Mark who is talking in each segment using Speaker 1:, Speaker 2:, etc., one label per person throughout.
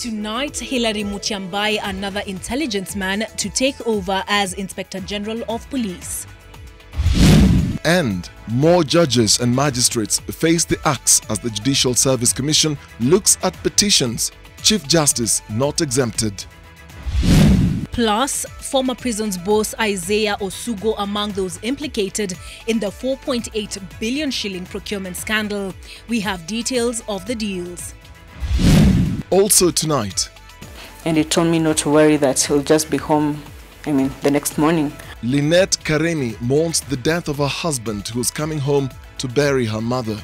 Speaker 1: Tonight, Hilary Mutyambai, another intelligence man, to take over as Inspector General of Police.
Speaker 2: And more judges and magistrates face the axe as the Judicial Service Commission looks at petitions. Chief Justice not exempted.
Speaker 1: Plus, former prisons boss Isaiah Osugo among those implicated in the 4.8 billion shilling procurement scandal. We have details of the deals.
Speaker 2: Also tonight.
Speaker 3: And he told me not to worry, that he'll just be home, the next morning.
Speaker 2: Lynette Karemi mourns the death of her husband who was coming home to bury her mother.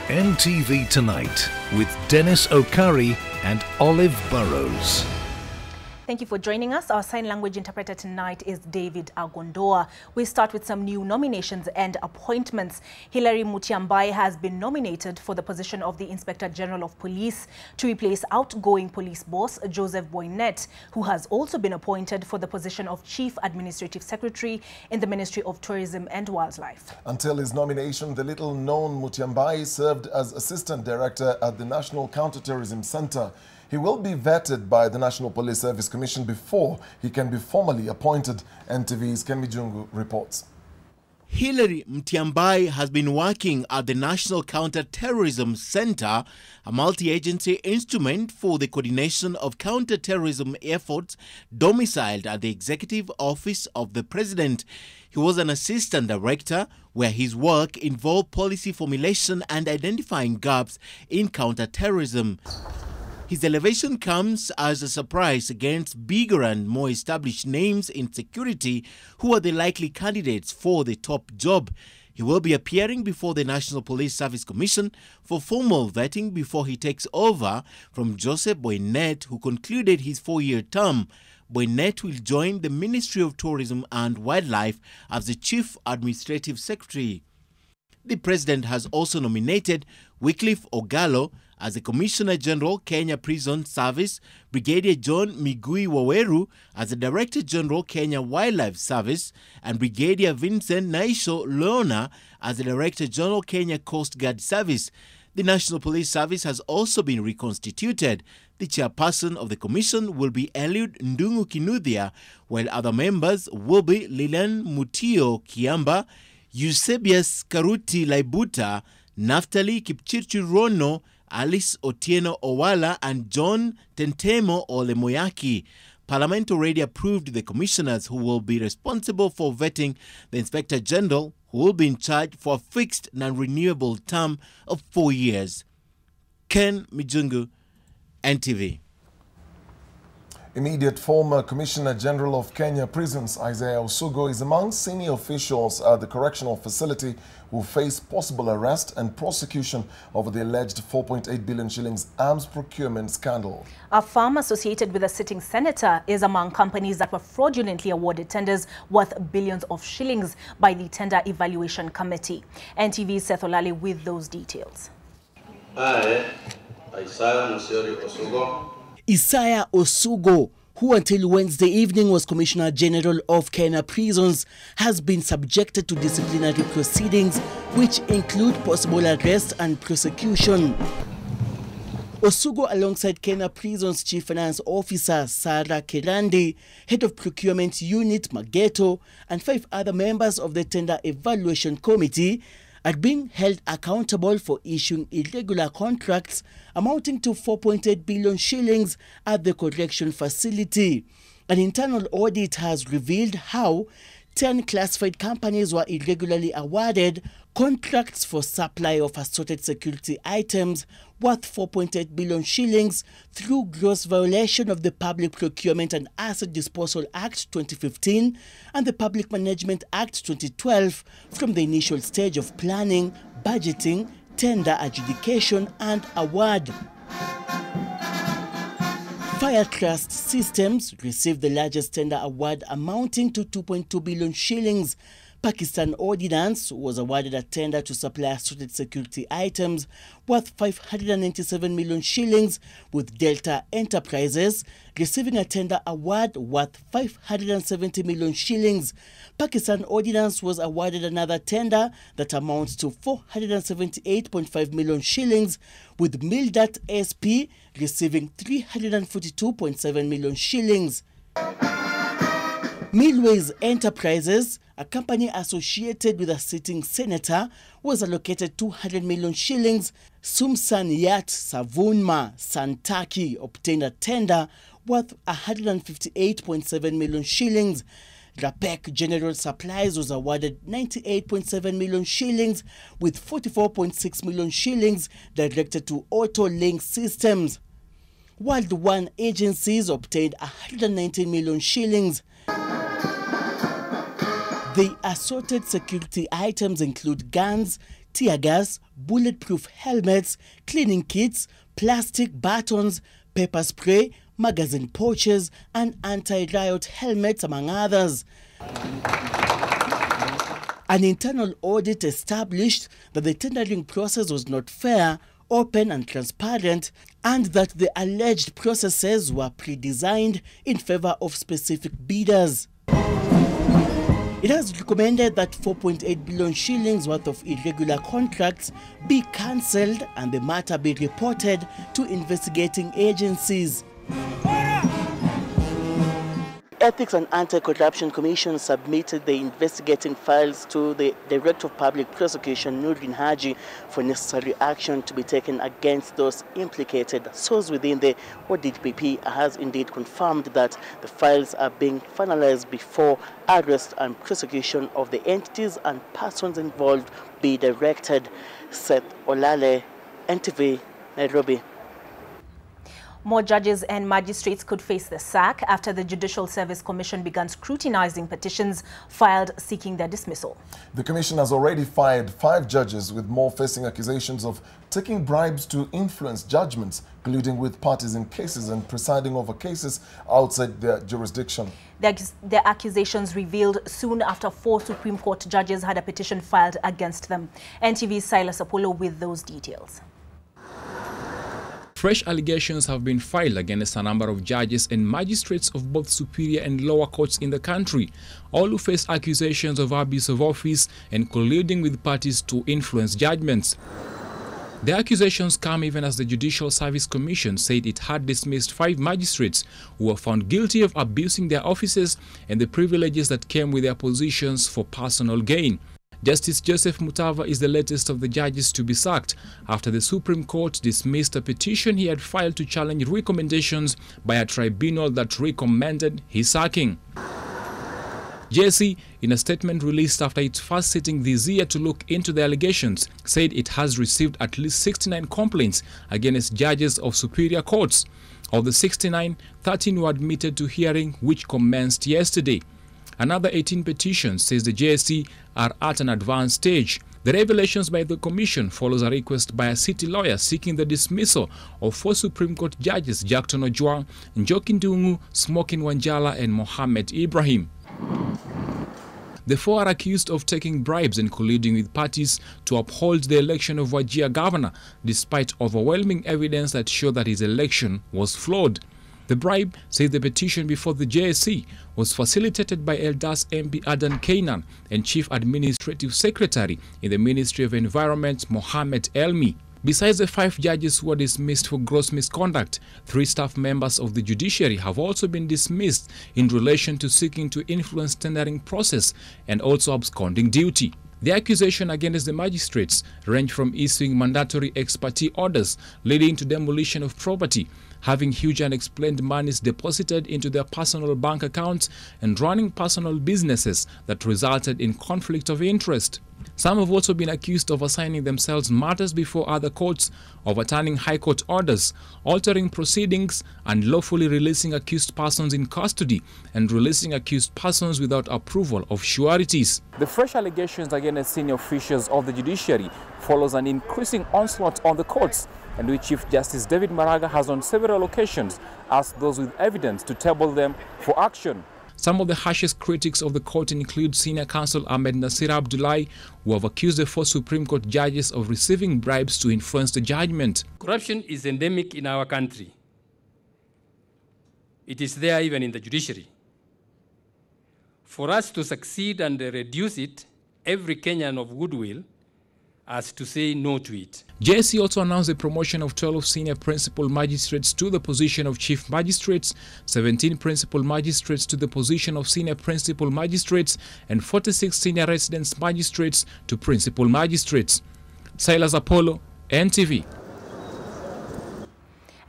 Speaker 4: NTV Tonight with Dennis Okari and Olive Burrows.
Speaker 1: Thank you for joining us. Our sign language interpreter tonight is David Agondoa. We start with some new nominations and appointments. Hilary Mutyambai has been nominated for the position of the Inspector General of Police to replace outgoing police boss Joseph Boynet, who has also been appointed for the position of Chief Administrative Secretary in the Ministry of Tourism and Wildlife.
Speaker 2: Until his nomination, the little-known Mutyambai served as Assistant Director at the National Counterterrorism Center. He will be vetted by the National Police Service Commission before he can be formally appointed. NTV's Kemi Jungu reports.
Speaker 5: Hilary Mutyambai has been working at the National Counter-Terrorism Center, a multi-agency instrument for the coordination of counter-terrorism efforts domiciled at the Executive Office of the President. He was an assistant director where his work involved policy formulation and identifying gaps in counter-terrorism. His elevation comes as a surprise against bigger and more established names in security who are the likely candidates for the top job. He will be appearing before the National Police Service Commission for formal vetting before he takes over from Joseph Boynet, who concluded his 4-year term. Boynet will join the Ministry of Tourism and Wildlife as the Chief Administrative Secretary. The President has also nominated Wycliffe Ogalo as the Commissioner General, Kenya Prison Service, Brigadier John Migui Waweru as the Director General, Kenya Wildlife Service, and Brigadier Vincent Naisho Leona as the Director General, Kenya Coast Guard Service. The National Police Service has also been reconstituted. The chairperson of the commission will be Eliud Ndungu Kinuthia, while other members will be Lilian Mutio Kiamba, Eusebius Karuti Laibuta, Naftali Kipchirchir, Alice Otieno Owala and John Tentemo Olemoyaki. Parliament already approved the commissioners who will be responsible for vetting the Inspector General, who will be in charge for a fixed non-renewable term of 4 years. Ken Mijungu, NTV.
Speaker 2: Immediate former Commissioner General of Kenya Prisons, Isaiah Osugo, is among senior officials at the correctional facility who face possible arrest and prosecution over the alleged 4.8 billion shillings arms procurement scandal.
Speaker 1: A firm associated with a sitting senator is among companies that were fraudulently awarded tenders worth billions of shillings by the Tender Evaluation Committee. NTV's Seth Olale with those details.
Speaker 6: Isaiah Osugo, who until Wednesday evening was Commissioner General of Kenya Prisons, has been subjected to disciplinary proceedings which include possible arrest and prosecution. Osugo, alongside Kenya Prisons Chief Finance Officer Sarah Kirandi, Head of Procurement Unit Mageto, and 5 other members of the Tender Evaluation Committee are being held accountable for issuing irregular contracts amounting to 4.8 billion shillings at the correction facility. An internal audit has revealed how 10 classified companies were irregularly awarded contracts for supply of assorted security items worth 4.8 billion shillings through gross violation of the Public Procurement and Asset Disposal Act 2015 and the Public Management Act 2012 from the initial stage of planning, budgeting, tender adjudication and award. Fire Trust Systems received the largest tender award amounting to 2.2 billion shillings. Pakistan Ordnance was awarded a tender to supply assorted security items worth 597 million shillings, with Delta Enterprises receiving a tender award worth 570 million shillings. Pakistan Ordnance was awarded another tender that amounts to 478.5 million shillings, with Mildat SP receiving 342.7 million shillings. Milways Enterprises, a company associated with a sitting senator, was allocated 200 million shillings. Sumsan Yat Savunma Santaki obtained a tender worth 158.7 million shillings. Rapek General Supplies was awarded 98.7 million shillings, with 44.6 million shillings directed to Auto Link Systems. World One agencies obtained 119 million shillings. The assorted security items include guns, tear gas, bulletproof helmets, cleaning kits, plastic batons, pepper spray, magazine pouches, and anti-riot helmets, among others. An internal audit established that the tendering process was not fair, open and transparent, and that the alleged processes were pre-designed in favor of specific bidders. It has recommended that 4.8 billion shillings worth of irregular contracts be cancelled and the matter be reported to investigating agencies. Ethics and Anti-Corruption Commission submitted the investigating files to the Director of Public Prosecution, Nurin Haji, for necessary action to be taken against those implicated. Source within the ODPP has indeed confirmed that the files are being finalized before arrest and prosecution of the entities and persons involved be directed. Seth Olale, NTV, Nairobi.
Speaker 1: More judges and magistrates could face the sack after the Judicial Service Commission began scrutinizing petitions filed seeking their dismissal.
Speaker 2: The commission has already fired 5 judges, with more facing accusations of taking bribes to influence judgments, colluding with parties in cases and presiding over cases outside their jurisdiction.
Speaker 1: The accusations revealed soon after 4 Supreme Court judges had a petition filed against them. NTV's Silas Apollo with those details.
Speaker 7: Fresh allegations have been filed against a number of judges and magistrates of both superior and lower courts in the country, all who face accusations of abuse of office and colluding with parties to influence judgments. The accusations come even as the Judicial Service Commission said it had dismissed 5 magistrates who were found guilty of abusing their offices and the privileges that came with their positions for personal gain. Justice Joseph Mutava is the latest of the judges to be sacked after the Supreme Court dismissed a petition he had filed to challenge recommendations by a tribunal that recommended his sacking. JSC, in a statement released after its first sitting this year to look into the allegations, said it has received at least 69 complaints against judges of superior courts. Of the 69, 13 were admitted to hearing, which commenced yesterday. Another 18 petitions, says the JSC, are at an advanced stage. The revelations by the Commission follows a request by a city lawyer seeking the dismissal of 4 Supreme Court judges, Jackton Ojwang, Njoki Ndungu, Smokin Wanjala and Mohammed Ibrahim. The 4 are accused of taking bribes and colluding with parties to uphold the election of Wajir governor, despite overwhelming evidence that showed that his election was flawed. The bribe, says the petition before the JSC, was facilitated by Eldas MP Adan Kainan and Chief Administrative Secretary in the Ministry of Environment, Mohammed Elmi. Besides the 5 judges who were dismissed for gross misconduct, 3 staff members of the judiciary have also been dismissed in relation to seeking to influence tendering process and also absconding duty. The accusation against the magistrates range from issuing mandatory ex parte orders leading to demolition of property, having huge unexplained monies deposited into their personal bank accounts, and running personal businesses that resulted in conflict of interest. Some have also been accused of assigning themselves matters before other courts, overturning high court orders, altering proceedings, unlawfully releasing accused persons in custody, and releasing accused persons without approval of sureties.
Speaker 8: The fresh allegations against senior officials of the judiciary follows an increasing onslaught on the courts, and which Chief Justice David Maraga has on several occasions asked those with evidence to table them for action.
Speaker 7: Some of the harshest critics of the court include Senior Counsel Ahmed Nasir Abdullahi, who have accused the 4 Supreme Court judges of receiving bribes to influence the judgment.
Speaker 9: Corruption is endemic in our country. It is there even in the judiciary. For us to succeed and reduce it, every Kenyan of goodwill has to say no to it.
Speaker 7: JSC also announced the promotion of 12 senior principal magistrates to the position of chief magistrates, 17 principal magistrates to the position of senior principal magistrates, and 46 senior residence magistrates to principal magistrates. Silas Apollo, NTV.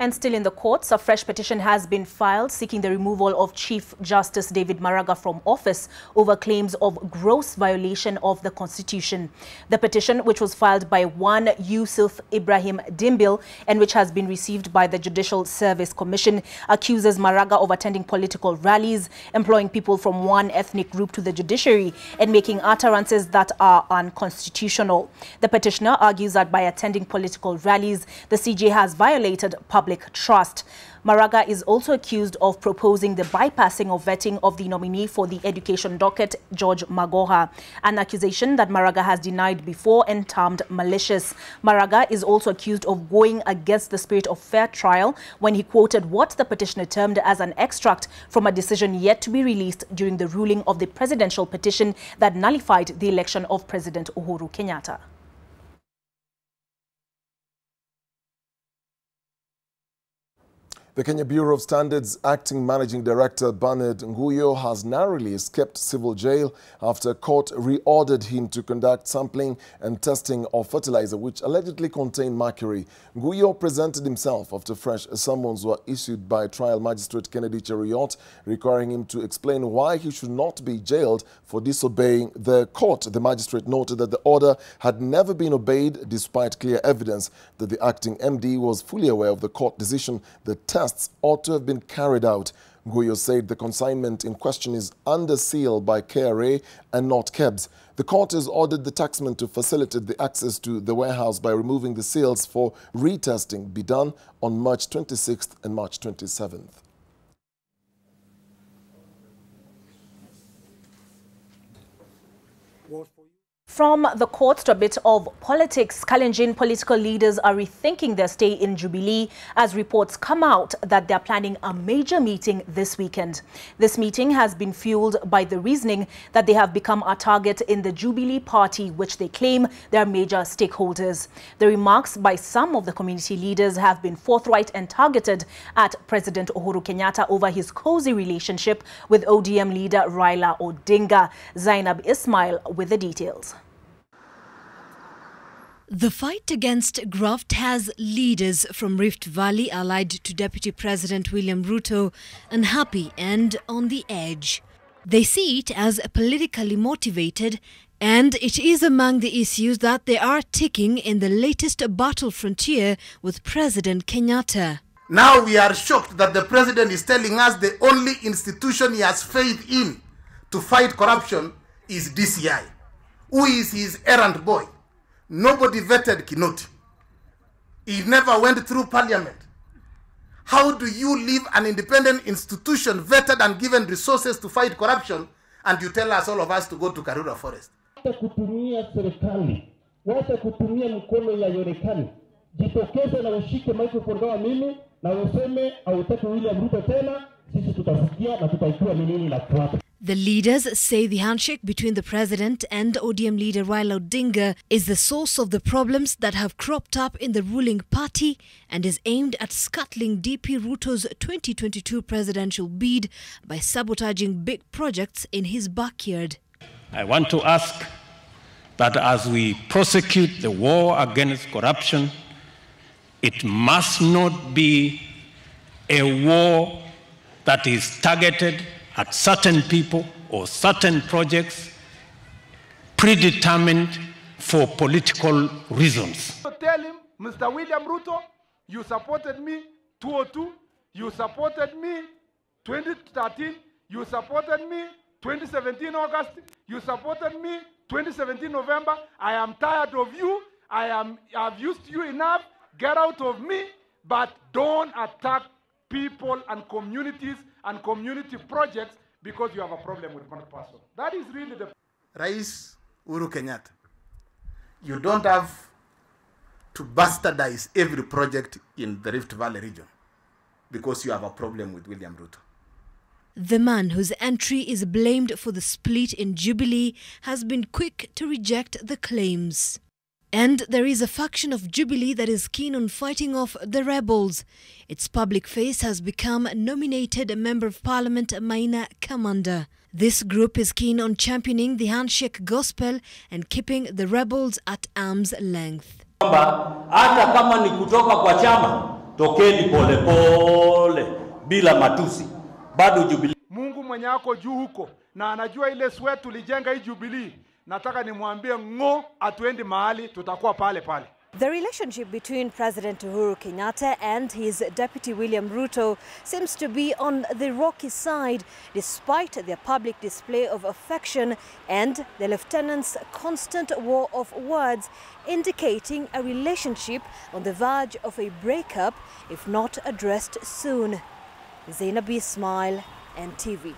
Speaker 1: And still in the courts, a fresh petition has been filed seeking the removal of Chief Justice David Maraga from office over claims of gross violation of the Constitution. The petition, which was filed by one Yusuf Ibrahim Dimbil and which has been received by the Judicial Service Commission, accuses Maraga of attending political rallies, employing people from one ethnic group to the judiciary, and making utterances that are unconstitutional. The petitioner argues that by attending political rallies, the CJ has violated public trust. Maraga is also accused of proposing the bypassing of vetting of the nominee for the education docket, George Magoha, an accusation that Maraga has denied before and termed malicious. Maraga is also accused of going against the spirit of fair trial when he quoted what the petitioner termed as an extract from a decision yet to be released during the ruling of the presidential petition that nullified the election of President Uhuru Kenyatta.
Speaker 2: The Kenya Bureau of Standards Acting Managing Director Bernard Nguyo has narrowly escaped civil jail after court reordered him to conduct sampling and testing of fertilizer which allegedly contained mercury. Nguyo presented himself after fresh summons were issued by trial magistrate Kennedy Cheruiyot, requiring him to explain why he should not be jailed for disobeying the court. The magistrate noted that the order had never been obeyed despite clear evidence that the acting MD was fully aware of the court decision. The tests ought to have been carried out. Nguyo said the consignment in question is under seal by KRA and not KEBS. The court has ordered the taxman to facilitate the access to the warehouse by removing the seals for retesting be done on March 26th and March 27th.
Speaker 1: From the courts to a bit of politics, Kalenjin political leaders are rethinking their stay in Jubilee as reports come out that they are planning a major meeting this weekend. This meeting has been fueled by the reasoning that they have become a target in the Jubilee party, which they claim they are major stakeholders. The remarks by some of the community leaders have been forthright and targeted at President Uhuru Kenyatta over his cozy relationship with ODM leader Raila Odinga. Zainab Ismail with the details.
Speaker 10: The fight against graft has leaders from Rift Valley allied to Deputy President William Ruto unhappy and on the edge. They see it as politically motivated, and it is among the issues that they are ticking in the latest battle frontier with President Kenyatta.
Speaker 11: Now we are shocked that the president is telling us the only institution he has faith in to fight corruption is DCI. Who is his errand boy? Nobody vetted Kinoti. He never went through parliament. How do you leave an independent institution vetted and given resources to fight corruption and you tell us, all of us, to go to Karura Forest?
Speaker 12: Jitokeze na ushike microphone kama mimi na useme hautaki William Ruto tena, sisi tutasikia na tutaijua ni nini la kufuata.
Speaker 10: The leaders say the handshake between the president and ODM leader Raila Odinga is the source of the problems that have cropped up in the ruling party and is aimed at scuttling DP Ruto's 2022 presidential bid by sabotaging big projects in his backyard.
Speaker 13: I want to ask that as we prosecute the war against corruption, it must not be a war that is targeted at certain people or certain projects predetermined for political reasons.
Speaker 12: Tell him, Mr. William Ruto, you supported me 2002, you supported me 2013, you supported me 2017 August, you supported me 2017 November. I am tired of you. I've used you enough. Get out of me, but don't attack people and communities and community projects because you have a problem with one person. That is really the...
Speaker 11: Rais Uhuru Kenyatta, you don't have to bastardize every project in the Rift Valley region because you have a problem with William Ruto.
Speaker 10: The man whose entry is blamed for the split in Jubilee has been quick to reject the claims. And there is a faction of Jubilee that is keen on fighting off the rebels. Its public face has become nominated Member of Parliament Maina Kamanda. This group is keen on championing the handshake gospel and keeping the rebels at arm's length.
Speaker 14: Hata kama ni kutoka kwa chama, tokeni pole pole bila matusi. Bado Jubilee.
Speaker 12: Mungu mwenye ako juu huko na anajua ile sweat tulijenga hii Jubilee. Nataka nimwambie ngo atuendi mahali tutakuwa pale pale.
Speaker 15: The relationship between President Uhuru Kenyatta and his deputy William Ruto seems to be on the rocky side, despite their public display of affection and the lieutenant's constant war of words, indicating a relationship on the verge of a breakup if not addressed soon. Zainab Ismail, NTV.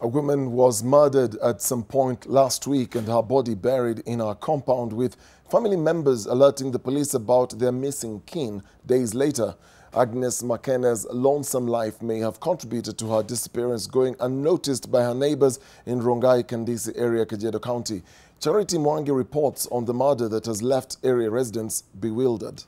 Speaker 2: A woman was murdered at some point last week and her body buried in her compound, with family members alerting the police about their missing kin days later. Agnes McKenna's lonesome life may have contributed to her disappearance going unnoticed by her neighbors in Rongai Kandisi area, Kajiado County. Charity Mwangi reports on the murder that has left area residents bewildered.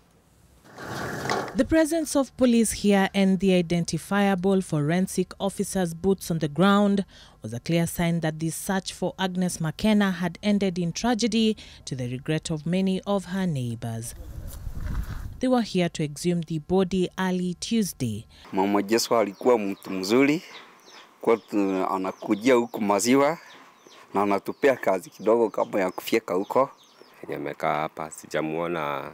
Speaker 16: The presence of police here and the identifiable forensic officers' boots on the ground was a clear sign that the search for Agnes McKenna had ended in tragedy, to the regret of many of her neighbors. They were here to exhume the body early Tuesday.
Speaker 17: Mama Jeswa alikuwa mtu mzuri, kwa anakujia huku maziwa na anatupea kazi kidogo kama ya kufyeka huko.
Speaker 18: Nimekaa hapa sijamuona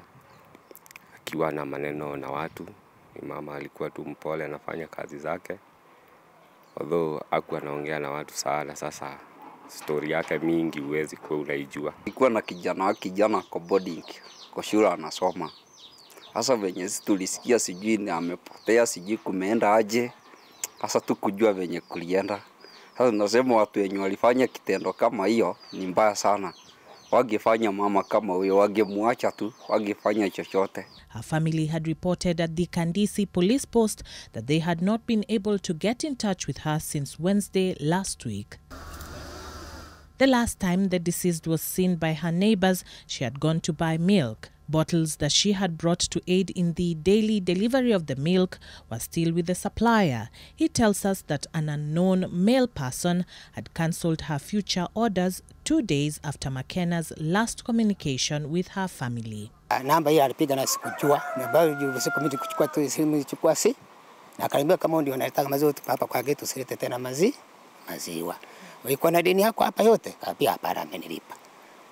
Speaker 18: akiwa na maneno na watu. Mama alikuwa tu mpole, anafanya kazi zake. Although hakuwa anaongea na watu sana. Sasa story yake mingi huwezi kuwa unaijua.
Speaker 17: Alikuwa na kijana kwa boarding, kwa shule anasoma. Sasa venye tulisikia sijui ni amepotea, sijui kumeenda aje. Sasa tu kujua venye kulienda. Sasa nasema watu wenye walifanya kitendo kama hiyo ni mbaya sana. Wangefanya mama kama huyo, wangemuacha tu, wangefanya chochote.
Speaker 16: Her family had reported at the Kandisi police post that they had not been able to get in touch with her since Wednesday last week. The last time the deceased was seen by her neighbors, she had gone to buy milk. Bottles that she had brought to aid in the daily delivery of the milk were still with the supplier. He tells us that an unknown male person had cancelled her future orders 2 days after McKenna's last communication with her family.
Speaker 19: Namba hii alipiga na sikujua, na bado siku mimi kuchukua tu simu ichukua si. Na akaniambia kama ndio nataka maziwa tu hapa kwa gate usilete tena maziwa. Ulikuwa na deni yako hapa yote? Kaambia hapana, amenilipa.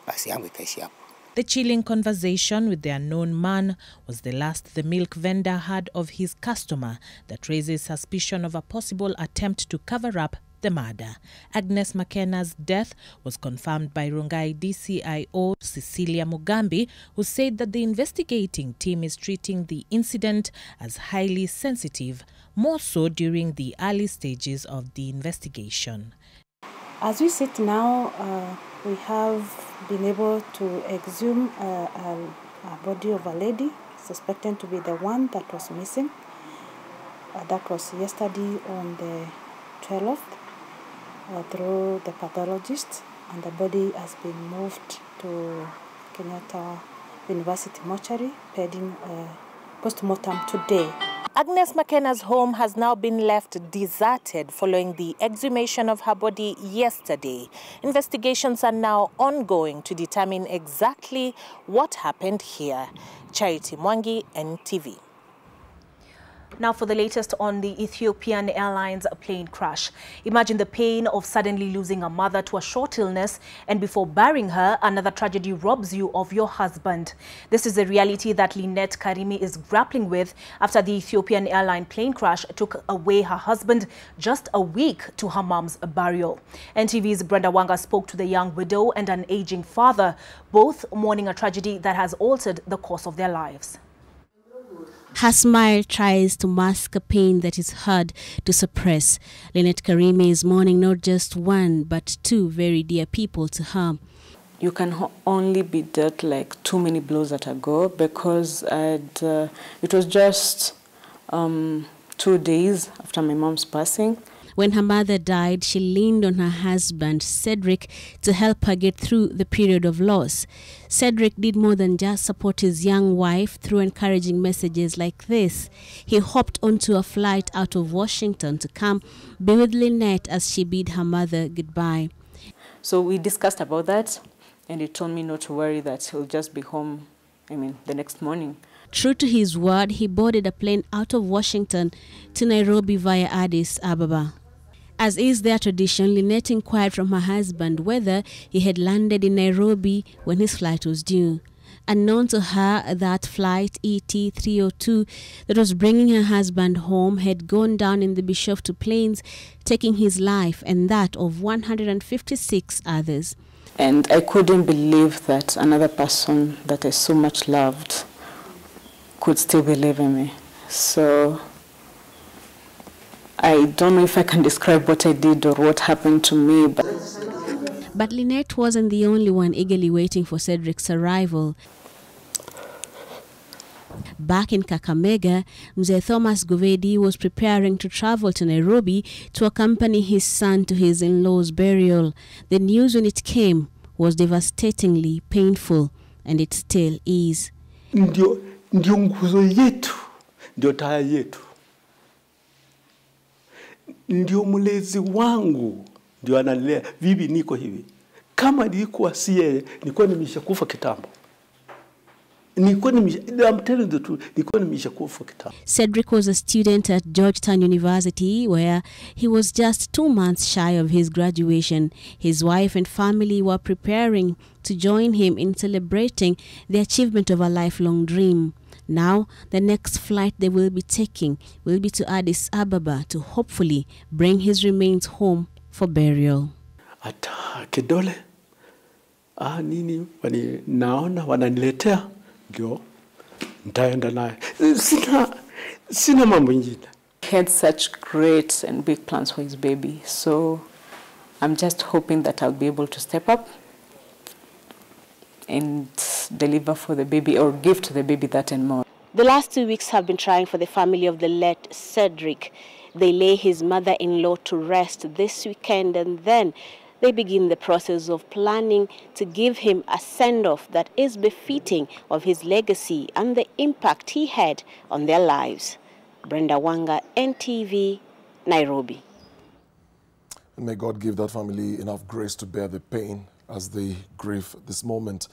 Speaker 19: Basi yangu ikaishia hapo.
Speaker 16: The chilling conversation with the unknown man was the last the milk vendor had of his customer, that raises suspicion of a possible attempt to cover up the murder. Agnes McKenna's death was confirmed by Rongai DCIO Cecilia Mugambi, who said that the investigating team is treating the incident as highly sensitive, more so during the early stages of the investigation.
Speaker 20: As we sit now, we have been able to exhume a body of a lady suspected to be the one that was missing. That was yesterday on the 12th through the pathologist, and the body has been moved to Kenyatta University mortuary, pending post-mortem today.
Speaker 1: Agnes McKenna's home has now been left deserted following the exhumation of her body yesterday. Investigations are now ongoing to determine exactly what happened here. Charity Mwangi, NTV. Now for the latest on the Ethiopian Airlines plane crash. Imagine the pain of suddenly losing a mother to a short illness, and before burying her, another tragedy robs you of your husband. This is a reality that Lynette Karimi is grappling with after the Ethiopian Airline plane crash took away her husband just a week to her mom's burial. NTV's Brenda Wanga spoke to the young widow and an aging father, both mourning a tragedy that has altered the course of their lives.
Speaker 21: Her smile tries to mask a pain that is hard to suppress. Lynette Karime is mourning not just one, but two very dear people to her.
Speaker 3: You can only be dealt like too many blows at a go, because it was just 2 days after my mom's passing.
Speaker 21: When her mother died, she leaned on her husband, Cedric, to help her get through the period of loss. Cedric did more than just support his young wife through encouraging messages like this. He hopped onto a flight out of Washington to come be with Lynette as she bid her mother goodbye.
Speaker 3: So we discussed about that, and he told me not to worry, that he'll just be home, the next morning.
Speaker 21: True to his word, he boarded a plane out of Washington to Nairobi via Addis Ababa. As is their tradition, Lynette inquired from her husband whether he had landed in Nairobi when his flight was due. Unknown to her, that flight ET302 that was bringing her husband home had gone down in the Bishoftu Plains, taking his life and that of 156 others.
Speaker 3: And I couldn't believe that another person that I so much loved could still be leaving me. So I don't know if I can describe what I did or what happened to me.
Speaker 21: But Lynette wasn't the only one eagerly waiting for Cedric's arrival. Back in Kakamega, Mzee Thomas Govedi was preparing to travel to Nairobi to accompany his son to his in-laws' burial. The news when it came was devastatingly painful, and it still is.
Speaker 22: Ndio nguzo yetu, ndio taa yetu. Ndio mulezi wangu, ndio analea. Vipi niko hivi? Kama nilikuwa si yeye, nilikuwa nimeshakufa kitambo.
Speaker 21: Cedric was a student at Georgetown University, where he was just 2 months shy of his graduation. His wife and family were preparing to join him in celebrating the achievement of a lifelong dream. Now, the next flight they will be taking will be to Addis Ababa to hopefully bring his remains home for burial.
Speaker 22: Ata kidole, nini naona wananiletea.
Speaker 3: He had such great and big plans for his baby, so I'm just hoping that I'll be able to step up and deliver for the baby, or give to the baby that and more.
Speaker 21: The last 2 weeks have been trying for the family of the late Cedric. They lay his mother-in-law to rest this weekend, and then they begin the process of planning to give him a send-off that is befitting of his legacy and the impact he had on their lives. Brenda Wanga, NTV, Nairobi.
Speaker 2: And may God give that family enough grace to bear the pain as they grieve this moment.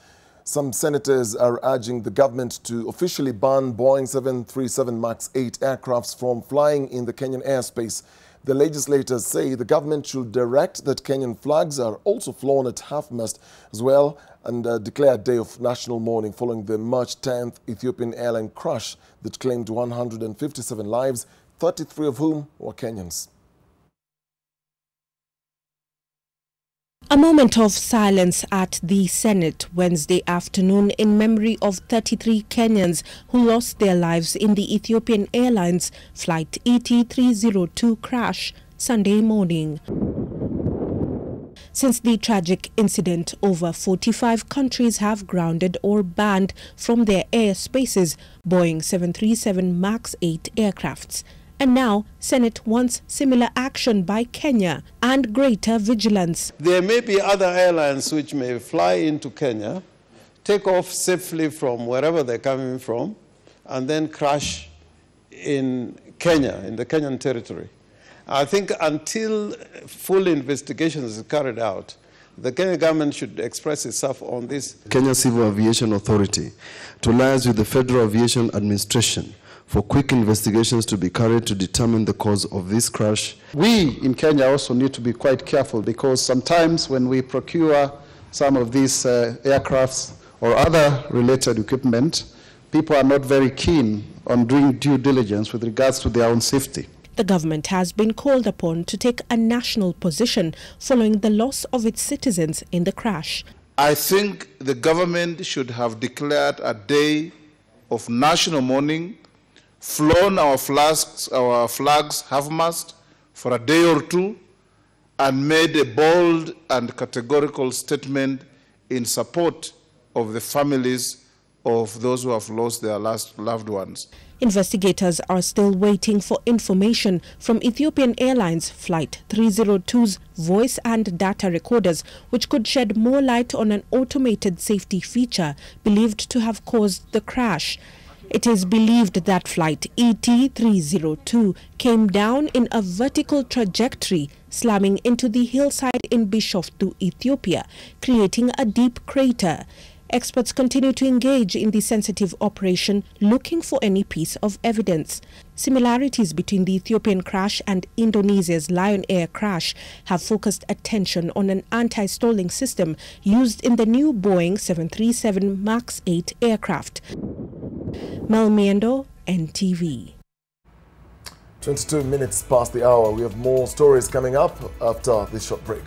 Speaker 2: Some senators are urging the government to officially ban Boeing 737 MAX 8 aircrafts from flying in the Kenyan airspace. The legislators say the government should direct that Kenyan flags are also flown at half-mast as well, and declare a day of national mourning following the March 10th Ethiopian Airlines crash that claimed 157 lives, 33 of whom were Kenyans.
Speaker 23: A moment of silence at the Senate Wednesday afternoon in memory of 33 Kenyans who lost their lives in the Ethiopian Airlines flight ET302 crash Sunday morning. Since the tragic incident, over 45 countries have grounded or banned from their airspaces Boeing 737 MAX 8 aircrafts. And now, Senate wants similar action by Kenya and greater vigilance.
Speaker 24: There may be other airlines which may fly into Kenya, take off safely from wherever they're coming from, and then crash in Kenya, in the Kenyan territory. I think until full investigation is carried out, the Kenya government should express itself on this.
Speaker 25: Kenya Civil Aviation Authority to liaise with the Federal Aviation Administration for quick investigations to be carried to determine the cause of this crash.
Speaker 26: We in Kenya also need to be quite careful, because sometimes when we procure some of these aircrafts or other related equipment, people are not very keen on doing due diligence with regards to their own safety.
Speaker 23: The government has been called upon to take a national position following the loss of its citizens in the crash.
Speaker 27: I think the government should have declared a day of national mourning
Speaker 26: flown our flags half-mast for a day or two, and made a bold and categorical statement in support of the families of those who have lost their last loved ones.
Speaker 23: Investigators are still waiting for information from Ethiopian Airlines Flight 302's voice and data recorders, which could shed more light on an automated safety feature believed to have caused the crash. It is believed that flight ET302 came down in a vertical trajectory, slamming into the hillside in Bishoftu, Ethiopia, creating a deep crater. Experts continue to engage in the sensitive operation, looking for any piece of evidence. Similarities between the Ethiopian crash and Indonesia's Lion Air crash have focused attention on an anti-stalling system used in the new Boeing 737 MAX 8 aircraft. Mel Miendo, NTV.
Speaker 2: 22 minutes past the hour. We have more stories coming up after this short break.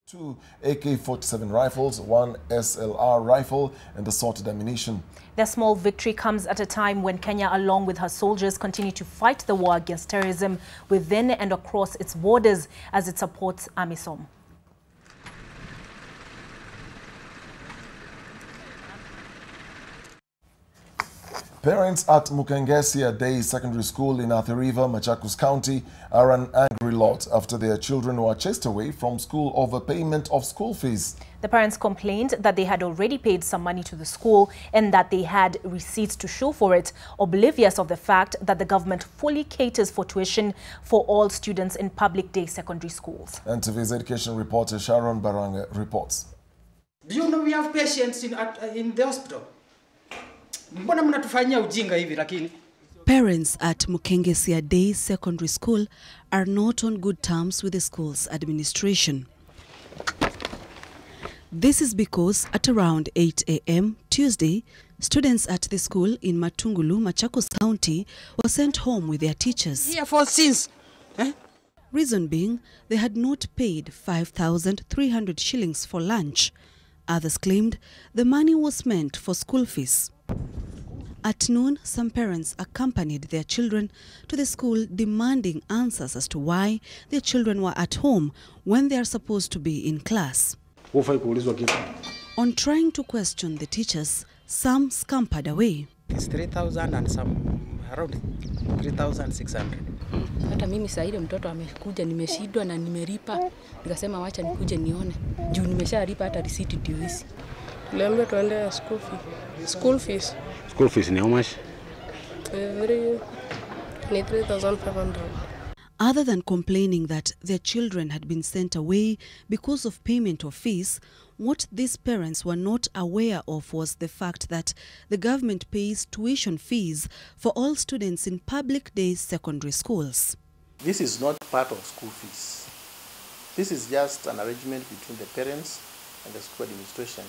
Speaker 2: Two AK-47 rifles, one SLR rifle, and assorted ammunition.
Speaker 1: Their small victory comes at a time when Kenya, along with her soldiers, continue to fight the war against terrorism within and across its borders as it supports AMISOM.
Speaker 2: Parents at Mukengesia Day Secondary School in Athi River, Machakos County are an angry lot after their children were chased away from school over payment of school fees.
Speaker 1: The parents complained that they had already paid some money to the school and that they had receipts to show for it, oblivious of the fact that the government fully caters for tuition for all students in public day secondary schools. NTV's education reporter Sharon Baranga reports.
Speaker 4: Do you know we have patients in the hospital?
Speaker 5: Parents at Mukengesia Day Secondary School are not on good terms with the school's administration. This is because at around 8 a.m. Tuesday, students at the school in Matungulu, Machakos County were sent home with their teachers.
Speaker 4: Here for since.
Speaker 5: Reason being, they had not paid 5,300 shillings for lunch. Others claimed the money was meant for school fees. At noon, some parents accompanied their children to the school demanding answers as to why their children were at home when they are supposed to be in class. On trying to question the teachers, some scampered away.
Speaker 4: It's 3,000 and some, around 3,600.
Speaker 6: Hata mimi saa ile mtoto amekuja nimeshindwa na nimeripa, nikasema wacha nikuje nione. Juu nimeshalipa hata receipt ndio hizi.
Speaker 7: Tuliambiwa tuende school fees. School fees.
Speaker 8: School fees ni how much?
Speaker 7: Ni 3,500.
Speaker 5: Other than complaining that their children had been sent away because of payment of fees, what these parents were not aware of was the fact that the government pays tuition fees for all students in public day secondary schools.
Speaker 9: This is not part of school fees. This is just an arrangement between the parents and the school administration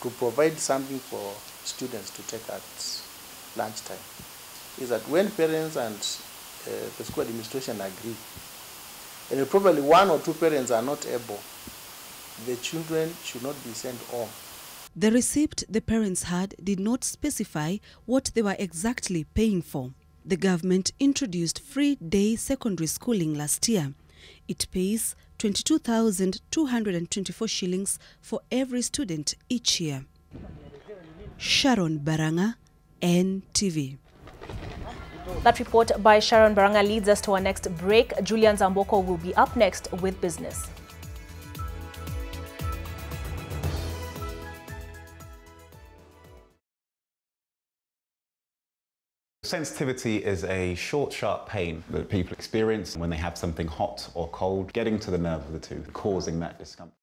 Speaker 9: to provide something for students to take at lunchtime. Is that when parents and the school administration agree, and probably one or two parents are not able, the children should not be sent home.
Speaker 5: The receipt the parents had did not specify what they were exactly paying for. The government introduced free day secondary schooling last year. It pays 22,224 shillings for every student each year. Sharon Baranga, NTV.
Speaker 1: That report by Sharon Baranga leads us to our next break. Julian Zamboko will be up next with business.
Speaker 27: Sensitivity is a short, sharp pain that people experience when they have something hot or cold, getting to the nerve of the tooth, causing that discomfort.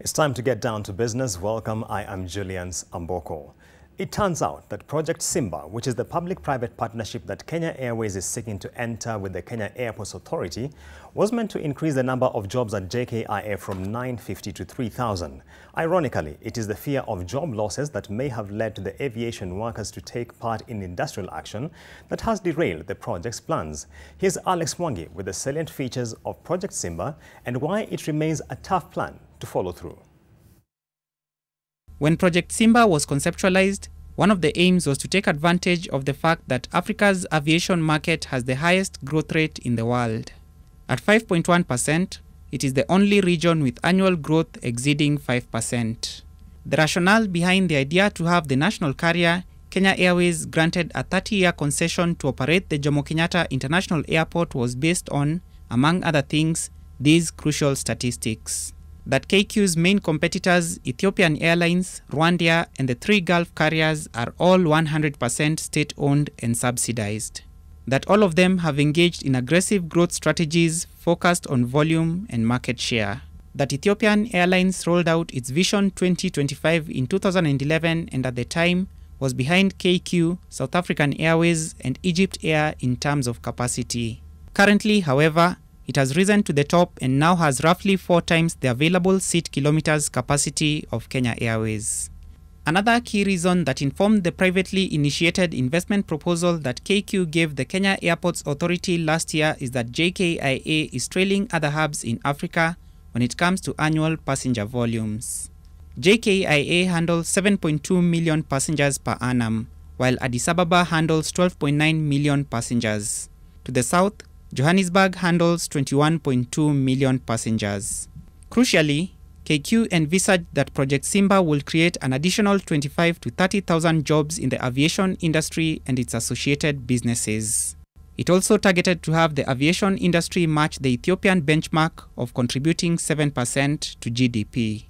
Speaker 8: It's time to get down to business. Welcome, I am Julian Amboko. It turns out that Project Simba, which is the public-private partnership that Kenya Airways is seeking to enter with the Kenya Airports Authority, was meant to increase the number of jobs at JKIA from 950 to 3,000. Ironically, it is the fear of job losses that may have led to the aviation workers to take part in industrial action that has derailed the project's plans. Here's Alex Mwangi with the salient features of Project Simba and why it remains a tough plan to follow through.
Speaker 10: When Project Simba was conceptualized, one of the aims was to take advantage of the fact that Africa's aviation market has the highest growth rate in the world. At 5.1%, it is the only region with annual growth exceeding 5%. The rationale behind the idea to have the national carrier, Kenya Airways, granted a 30-year concession to operate the Jomo Kenyatta International Airport was based on, among other things, these crucial statistics: that KQ's main competitors, Ethiopian Airlines, Rwandair, and the 3 Gulf carriers are all 100% state-owned and subsidized. That all of them have engaged in aggressive growth strategies focused on volume and market share. That Ethiopian Airlines rolled out its Vision 2025 in 2011 and at the time was behind KQ, South African Airways, and Egypt Air in terms of capacity. Currently, however, it has risen to the top and now has roughly 4 times the available seat kilometers capacity of Kenya Airways. Another key reason that informed the privately initiated investment proposal that KQ gave the Kenya Airports Authority last year is that JKIA is trailing other hubs in Africa when it comes to annual passenger volumes. JKIA handles 7.2 million passengers per annum, while Addis Ababa handles 12.9 million passengers. To the south, Johannesburg handles 21.2 million passengers. Crucially, KQ envisaged that Project Simba will create an additional 25,000 to 30,000 jobs in the aviation industry and its associated businesses. It also targeted to have the aviation industry match the Ethiopian benchmark of contributing 7% to GDP.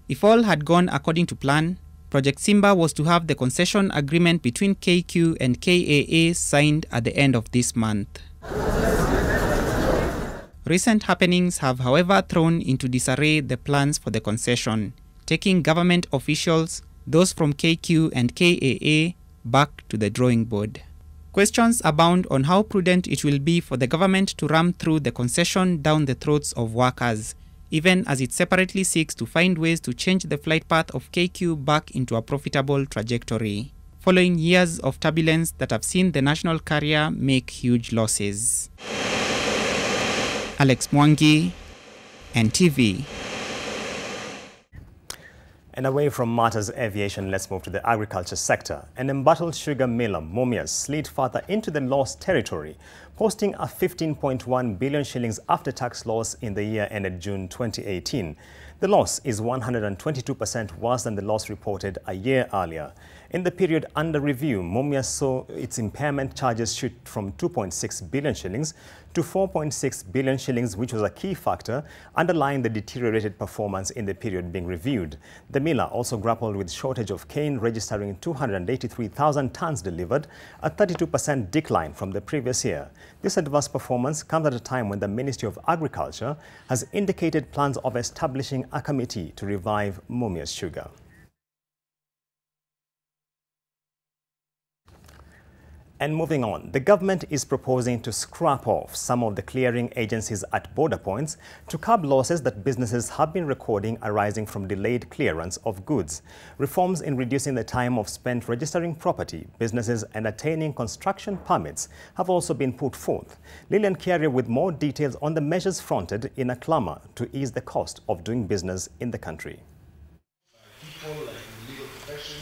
Speaker 10: If all had gone according to plan, Project Simba was to have the concession agreement between KQ and KAA signed at the end of this month. Recent happenings have, however, thrown into disarray the plans for the concession, taking government officials, those from KQ and KAA, back to the drawing board. Questions abound on how prudent it will be for the government to ram through the concession down the throats of workers, even as it separately seeks to find ways to change the flight path of KQ back into a profitable trajectory, following years of turbulence that have seen the national carrier make huge losses. Alex Mwangi, NTV.
Speaker 8: And away from matters aviation, let's move to the agriculture sector. An embattled sugar miller, Mumias, slid further into the lost territory, posting a 15.1 billion shillings after-tax loss in the year ended June 2018. The loss is 122% worse than the loss reported a year earlier. In the period under review, Mumias saw its impairment charges shoot from 2.6 billion shillings to 4.6 billion shillings, which was a key factor underlying the deteriorated performance in the period being reviewed. The miller also grappled with shortage of cane, registering 283,000 tons delivered, a 32% decline from the previous year. This adverse performance comes at a time when the Ministry of Agriculture has indicated plans of establishing a committee to revive Mumias Sugar. And moving on, the government is proposing to scrap off some of the clearing agencies at border points to curb losses that businesses have been recording arising from delayed clearance of goods. Reforms in reducing the time of spent registering property, businesses and attaining construction permits have also been put forth. Lillian Kiaria with more details on the measures fronted in a clamor to ease the cost of doing business in the country.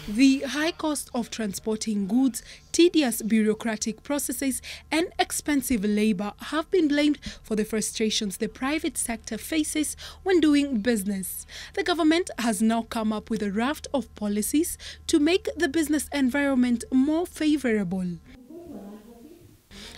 Speaker 11: The high cost of transporting goods, tedious bureaucratic processes and expensive labor have been blamed for the frustrations the private sector faces when doing business. The government has now come up with a raft of policies to make the business environment more favorable.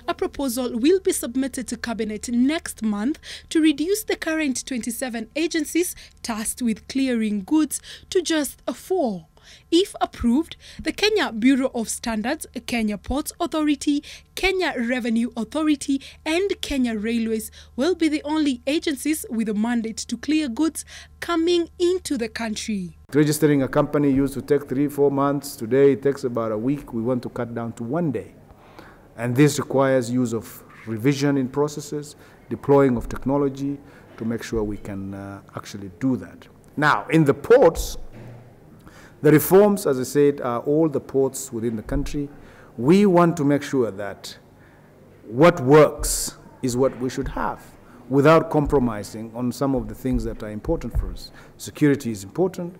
Speaker 11: A proposal will be submitted to Cabinet next month to reduce the current 27 agencies tasked with clearing goods to just 4. If approved, the Kenya Bureau of Standards, Kenya Ports Authority, Kenya Revenue Authority and Kenya Railways will be the only agencies with a mandate to clear goods coming into the country.
Speaker 12: Registering a company used to take 3-4 months. Today it takes about a week. We want to cut down to 1 day. And this requires use of revision in processes, deploying of technology to make sure we can actually do that. Now, in the ports, the reforms, as I said, are all the ports within the country. We want to make sure that what works is what we should have, without compromising on some of the things that are important for us. Security is important,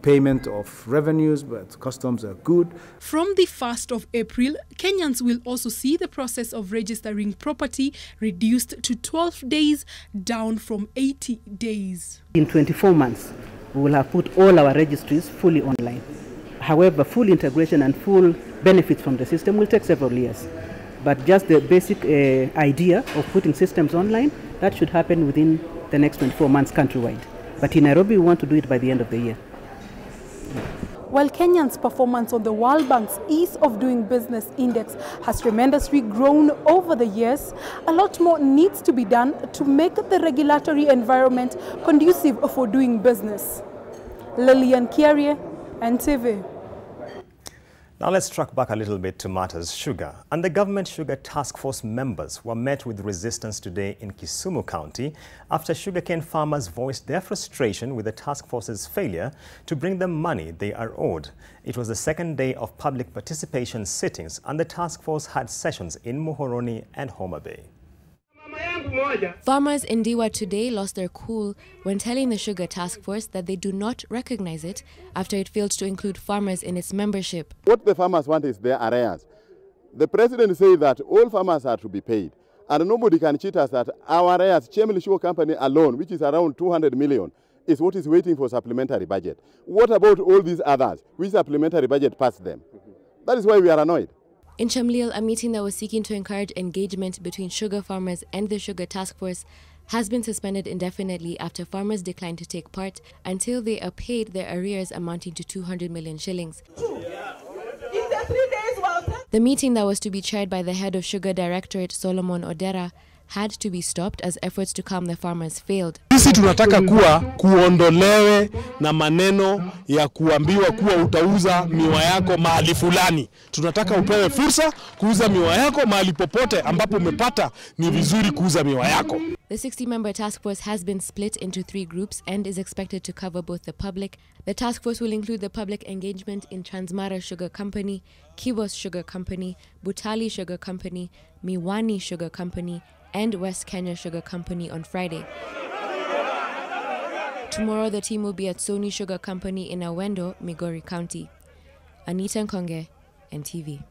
Speaker 12: payment of revenues, but customs are good.
Speaker 11: From the 1st of April, Kenyans will also see the process of registering property reduced to 12 days, down from 80 days.
Speaker 13: In 24 months, we will have put all our registries fully online. However, full integration and full benefits from the system will take several years. But just the basic idea of putting systems online, that should happen within the next 24 months countrywide. But in Nairobi, we want to do it by the end of the year.
Speaker 11: While Kenyans' performance on the World Bank's Ease of Doing Business Index has tremendously grown over the years, a lot more needs to be done to make the regulatory environment conducive for doing business. Lillian Kierie, NTV.
Speaker 8: Now let's track back a little bit to matters sugar. And the government sugar task force members were met with resistance today in Kisumu County after sugarcane farmers voiced their frustration with the task force's failure to bring them money they are owed. It was the second day of public participation sittings, and the task force had sessions in Muhoroni and Homa Bay.
Speaker 14: Farmers in Diwa today lost their cool when telling the Sugar Task Force that they do not recognize it after it failed to include farmers in its membership.
Speaker 15: What the farmers want is their arrears. The president says that all farmers are to be paid, and nobody can cheat us that our arrears, Chemil Sugar Company alone, which is around 200 million, is what is waiting for supplementary budget. What about all these others? Which supplementary budget passed them? That is why we are annoyed.
Speaker 14: In Shamlil, a meeting that was seeking to encourage engagement between sugar farmers and the Sugar Task Force has been suspended indefinitely after farmers declined to take part until they are paid their arrears amounting to 200 million shillings. The meeting that was to be chaired by the head of Sugar Directorate, Solomon Odera, had to be stopped as efforts to calm the farmers failed.
Speaker 17: Sisi tunataka kuondolewe na maneno ya kuambiwa kuwa utauza miwa yako mahali fulani. Tunataka upewe fursa kuuza miwa yako mahali popote ambapo umepata ni vizuri kuuza miwa yako.
Speaker 14: The 60-member task force has been split into 3 groups and is expected to cover both the public. The task force will include the public engagement in Transmara Sugar Company, Kibos Sugar Company, Butali Sugar Company, Miwani Sugar Company, and West Kenya Sugar Company on Friday. Tomorrow, the team will be at Sony Sugar Company in Awendo, Migori County. Anita Nkonge, NTV.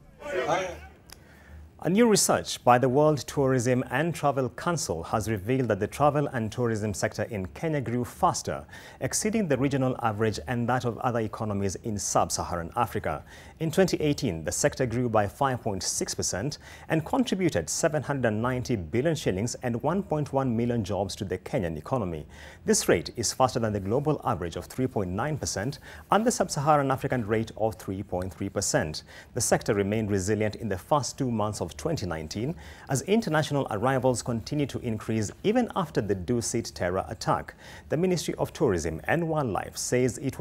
Speaker 8: A new research by the World Tourism and Travel Council has revealed that the travel and tourism sector in Kenya grew faster, exceeding the regional average and that of other economies in sub-Saharan Africa. In 2018, the sector grew by 5.6% and contributed 790 billion shillings and 1.1 million jobs to the Kenyan economy. This rate is faster than the global average of 3.9% and the sub-Saharan African rate of 3.3%. The sector remained resilient in the first 2 months of 2019 as international arrivals continue to increase even after the Dusit terror attack. The Ministry of Tourism and Wildlife says this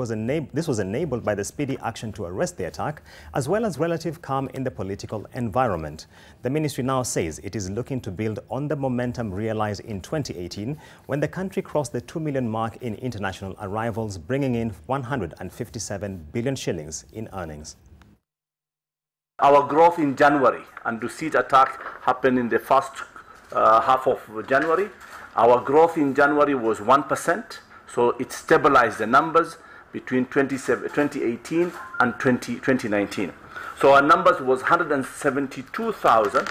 Speaker 8: was enabled by the speedy action to arrest the attack, as well as relative calm in the political environment. The ministry now says it is looking to build on the momentum realized in 2018 when the country crossed the 2 million mark in international arrivals, bringing in 157 billion shillings in earnings.
Speaker 18: Our growth in January, and the siege attack happened in the first half of January. Our growth in January was 1%, so it stabilized the numbers between 2018 and 2019. So our numbers was 172,000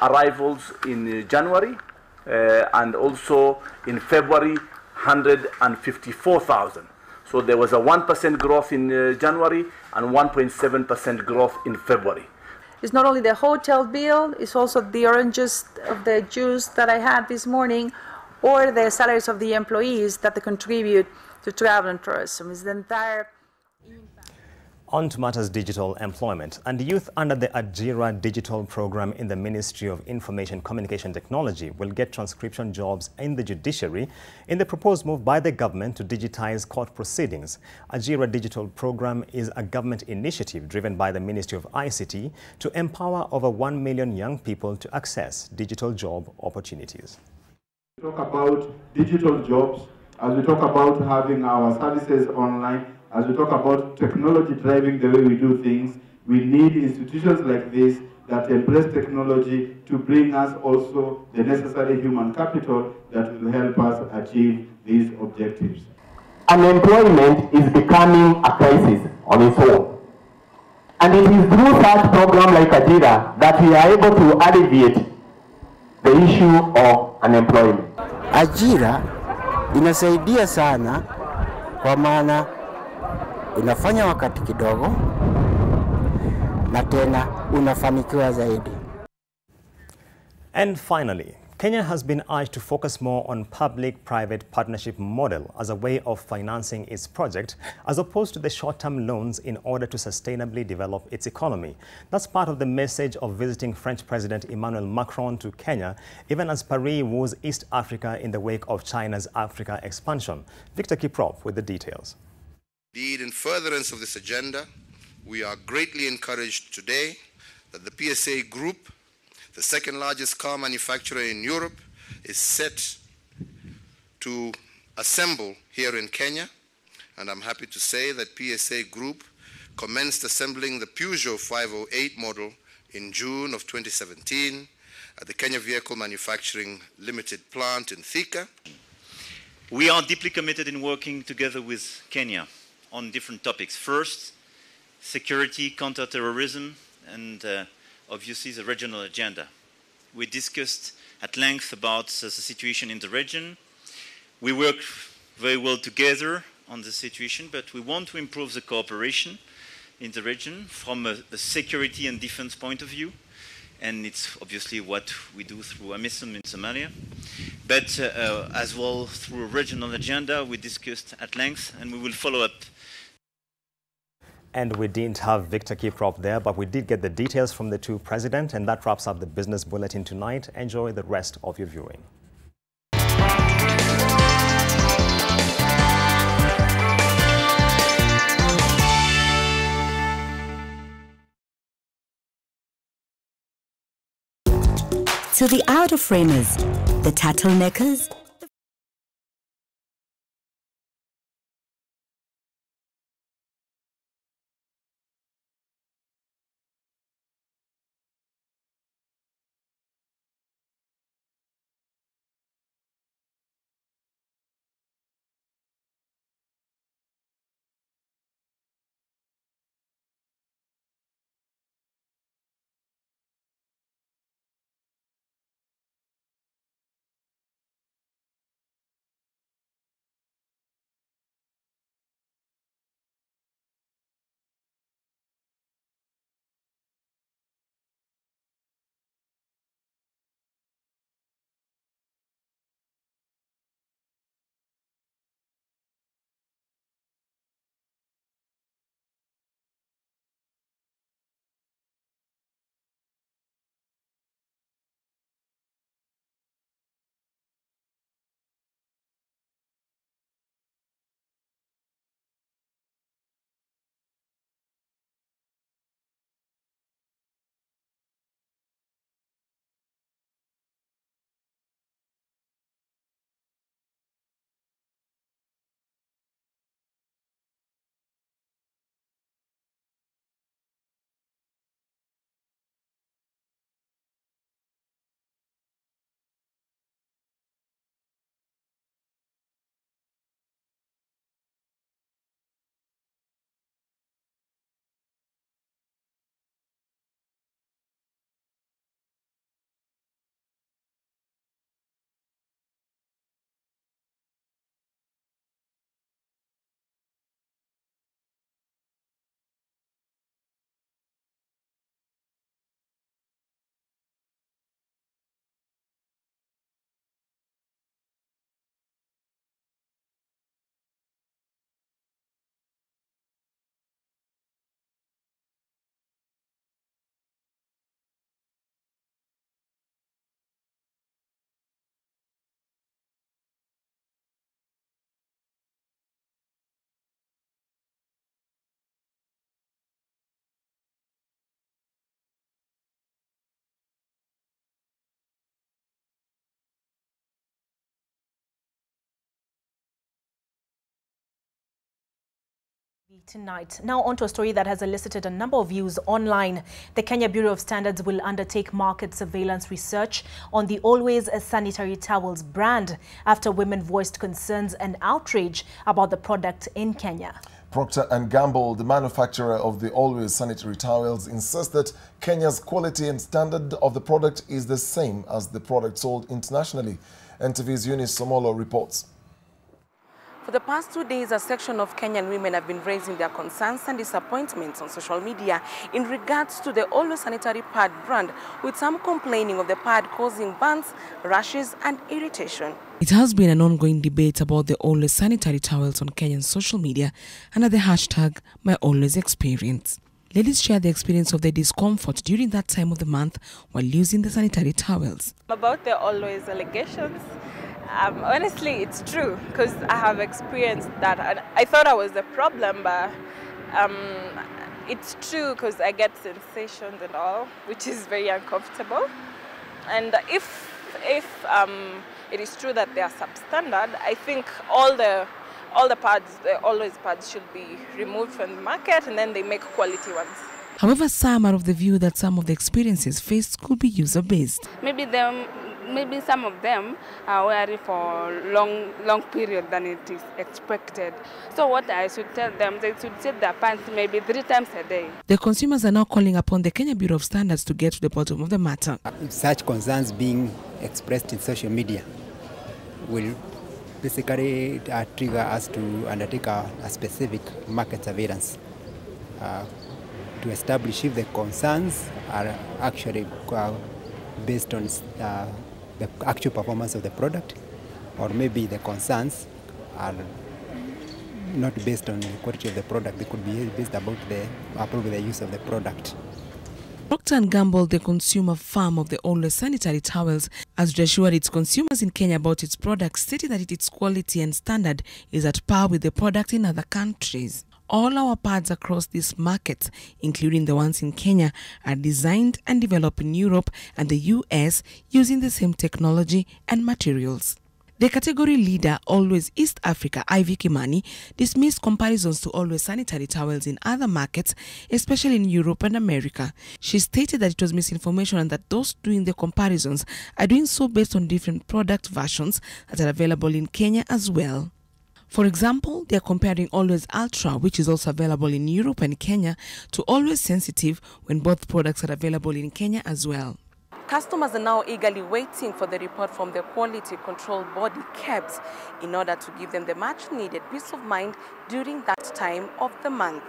Speaker 18: arrivals in January, and also in February 154,000. So there was a 1% growth in January and 1.7% growth in February.
Speaker 19: It's not only the hotel bill, it's also the oranges of the juice that I had this morning, or the salaries of the employees that they contribute to travel and tourism. It's the entire impact.
Speaker 8: On to matters digital employment, and youth under the Ajira digital program in the Ministry of Information Communication Technology will get transcription jobs in the judiciary in the proposed move by the government to digitize court proceedings. Ajira digital program is a government initiative driven by the Ministry of ICT to empower over 1 million young people to access digital job opportunities.
Speaker 3: We talk about digital jobs, as we talk about having our services online, as we talk about technology driving the way we do things, we need institutions like this that embrace technology to bring us also the necessary human capital that will help us achieve these objectives.
Speaker 16: Unemployment is becoming a crisis on its own. And it is through such programs like Ajira that we are able to alleviate the issue of unemployment.
Speaker 20: Ajira inasaidia sana kwa maana unafanya wakati kidogo na tena unafanikiwa zaidi.
Speaker 8: And finally, Kenya has been urged to focus more on public-private partnership model as a way of financing its project, as opposed to the short-term loans in order to sustainably develop its economy. That's part of the message of visiting French President Emmanuel Macron to Kenya, even as Paris woos East Africa in the wake of China's Africa expansion. Victor Kiprop with the details.
Speaker 21: Indeed, in furtherance of this agenda, we are greatly encouraged today that the PSA Group, the second largest car manufacturer in Europe, is set to assemble here in Kenya. And I'm happy to say that PSA Group commenced assembling the Peugeot 508 model in June of 2017 at the Kenya Vehicle Manufacturing Limited plant in Thika.
Speaker 22: We are deeply committed in working together with Kenya on different topics. First, security, counter-terrorism, and obviously the regional agenda. We discussed at length about the situation in the region. We work very well together on the situation, but we want to improve the cooperation in the region from a security and defense point of view. And it's obviously what we do through AMISOM in Somalia. But as well through a regional agenda, we discussed at length, and we will follow up.
Speaker 8: And we didn't have Victor Kiprop there, but we did get the details from the two presidents, and that wraps up the business bulletin tonight. Enjoy the rest of your viewing.
Speaker 24: To the out-of-framers, the turtleneckers,
Speaker 1: Tonight. Now on to a story that has elicited a number of views online. The Kenya Bureau of Standards will undertake market surveillance research on the Always Sanitary Towels brand after women voiced concerns and outrage about the product in Kenya.
Speaker 2: Procter & Gamble, the manufacturer of the Always Sanitary Towels, insists that Kenya's quality and standard of the product is the same as the product sold internationally. NTV's Eunice Somolo reports.
Speaker 4: For the past 2 days, a section of Kenyan women have been raising their concerns and disappointments on social media in regards to the Always Sanitary pad brand, with some complaining of the pad causing burns, rashes and irritation.
Speaker 6: It has been an ongoing debate about the Always Sanitary towels on Kenyan social media under the hashtag #MyAlwaysExperience. Ladies share the experience of their discomfort during that time of the month while using the sanitary towels.
Speaker 7: About the Always allegations, honestly, it's true because I have experienced that. And I thought I was the problem, but it's true because I get sensations and all, which is very uncomfortable. And if it is true that they are substandard, I think all the pads, the Always pads, should be removed from the market and then they make quality ones.
Speaker 6: However, some are of the view that some of the experiences faced could be user-based.
Speaker 23: Maybe some of them are wearing for long period than it is expected. So what I should tell them, they should set their pants maybe 3 times a day.
Speaker 6: The consumers are now calling upon the Kenya Bureau of Standards to get to the bottom of the matter.
Speaker 25: Such concerns being expressed in social media will basically trigger us to undertake a specific market surveillance to establish if the concerns are actually based on the actual performance of the product, or maybe the concerns are not based on the quality of the product. They could be based about probably the use of the product.
Speaker 6: Procter & Gamble, the consumer firm of the Always Sanitary Towels, has reassured its consumers in Kenya about its product, stating that its quality and standard is at par with the product in other countries. All our pads across these markets, including the ones in Kenya, are designed and developed in Europe and the US using the same technology and materials. The category leader, Always East Africa, Ivy Kimani, dismissed comparisons to Always Sanitary Towels in other markets, especially in Europe and America. She stated that it was misinformation and that those doing the comparisons are doing so based on different product versions that are available in Kenya as well. For example, they are comparing Always Ultra, which is also available in Europe and Kenya, to Always Sensitive when both products are available in Kenya as well.
Speaker 4: Customers are now eagerly waiting for the report from the Quality Control Body, KEBS, in order to give them the much-needed peace of mind during that time of the month.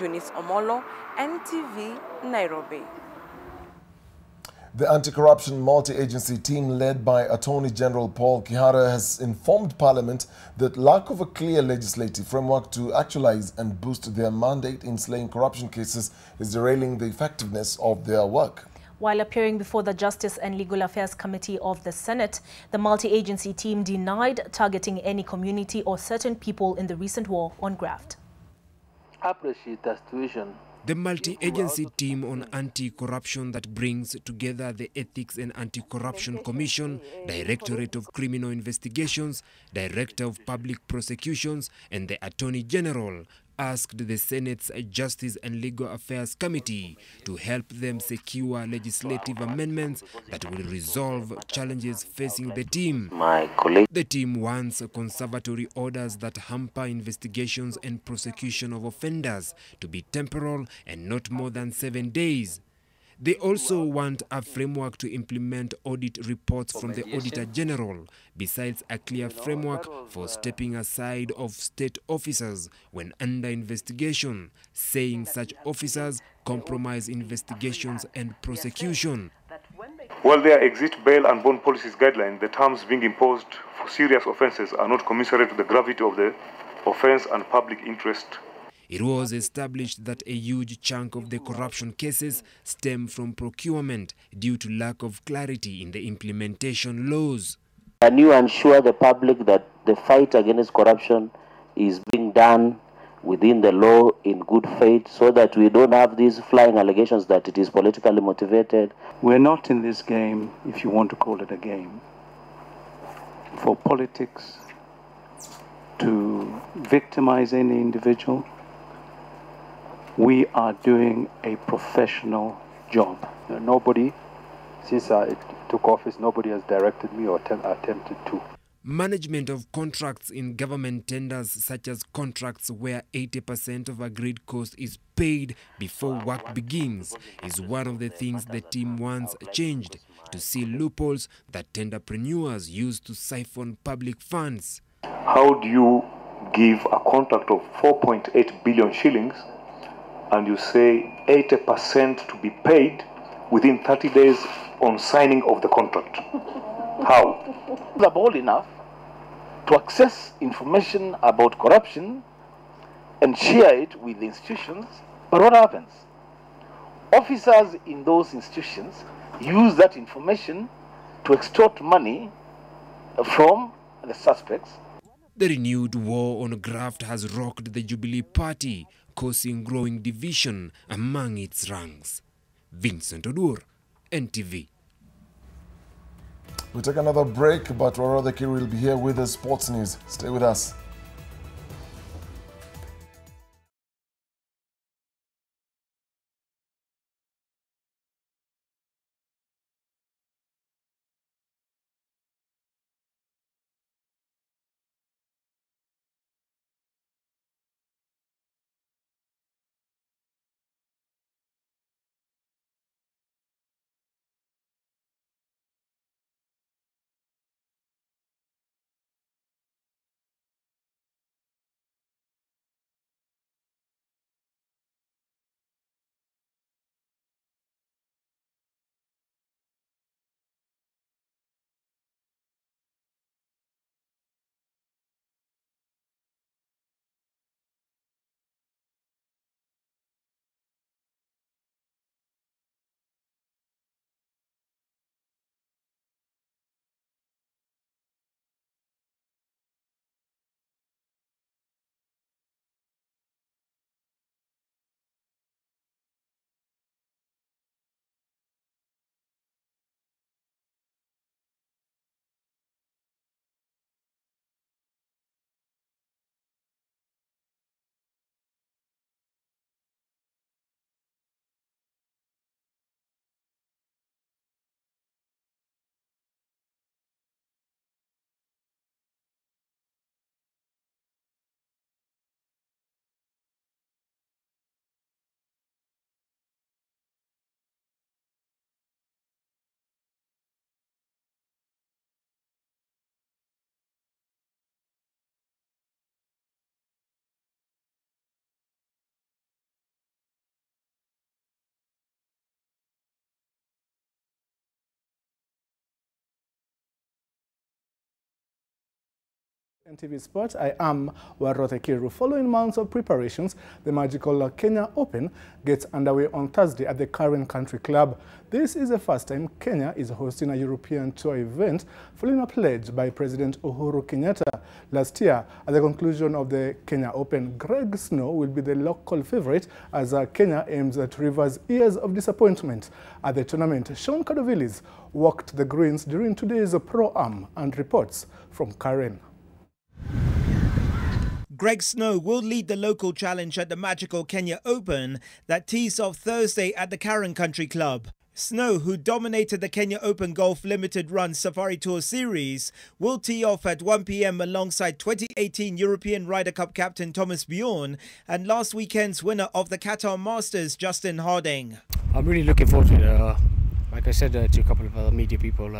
Speaker 4: Eunice Omolo, NTV, Nairobi.
Speaker 2: The Anti-Corruption Multi-Agency Team led by Attorney General Paul Kihara has informed Parliament that lack of a clear legislative framework to actualize and boost their mandate in slaying corruption cases is derailing the effectiveness of their work.
Speaker 1: While appearing before the Justice and Legal Affairs Committee of the Senate, the multi-agency team denied targeting any community or certain people in the recent war on graft.
Speaker 26: Appreciate the situation.
Speaker 28: The multi-agency team on anti-corruption that brings together the Ethics and Anti-Corruption Commission, Directorate of Criminal Investigations, Director of Public Prosecutions, and the Attorney General asked the Senate's Justice and Legal Affairs Committee to help them secure legislative amendments that will resolve challenges facing the team. The team wants conservatory orders that hamper investigations and prosecution of offenders to be temporal and not more than 7 days. They also want a framework to implement audit reports from the Auditor General, besides a clear framework for stepping aside of state officers when under investigation, saying such officers compromise investigations and prosecution.
Speaker 29: While there exist bail and bond policies guidelines, the terms being imposed for serious offences are not commensurate to the gravity of the offence and public interest.
Speaker 28: It was established that a huge chunk of the corruption cases stem from procurement due to lack of clarity in the implementation laws.
Speaker 26: Can you ensure the public that the fight against corruption is being done within the law in good faith so that we don't have these flying allegations that it is politically motivated?
Speaker 30: We're not in this game, if you want to call it a game, for politics to victimize any individual We are doing a professional job. Nobody, since I took office, nobody has directed me or attempted to.
Speaker 28: Management of contracts in government tenders, such as contracts where 80% of agreed cost is paid before work begins, is one of the things the team wants changed to see loopholes that tenderpreneurs use to siphon public funds.
Speaker 29: How do you give a contract of 4.8 billion shillings and you say 80% to be paid within 30 days on signing of the contract? How?
Speaker 5: They're bold enough to access information about corruption and share it with the institutions, but what happens? Officers in those institutions use that information to extort money from the suspects.
Speaker 28: The renewed war on graft has rocked the Jubilee Party, causing growing division among its ranks. Vincent Odur, NTV.
Speaker 2: We'll take another break, but Warotha Kiri will be here with the sports news. Stay with us.
Speaker 9: NTV Sports, I am Warotha Kiri. Following months of preparations, the magical Kenya Open gets underway on Thursday at the Karen Country Club. This is the first time Kenya is hosting a European Tour event, following a pledge by President Uhuru Kenyatta last year. At the conclusion of the Kenya Open, Greg Snow will be the local favorite as Kenya aims to reverse years of disappointment at the tournament. Sean Kadovilis walked the greens during today's Pro-Am and reports from Karen.
Speaker 10: Greg Snow will lead the local challenge at the magical Kenya Open that tees off Thursday at the Karen Country Club. Snow, who dominated the Kenya Open Golf Limited Run Safari Tour Series, will tee off at 1 p.m. alongside 2018 European Ryder Cup captain Thomas Bjorn and last weekend's winner of the Qatar Masters, Justin Harding.
Speaker 11: I'm really looking forward to it. Like I said to a couple of other media people,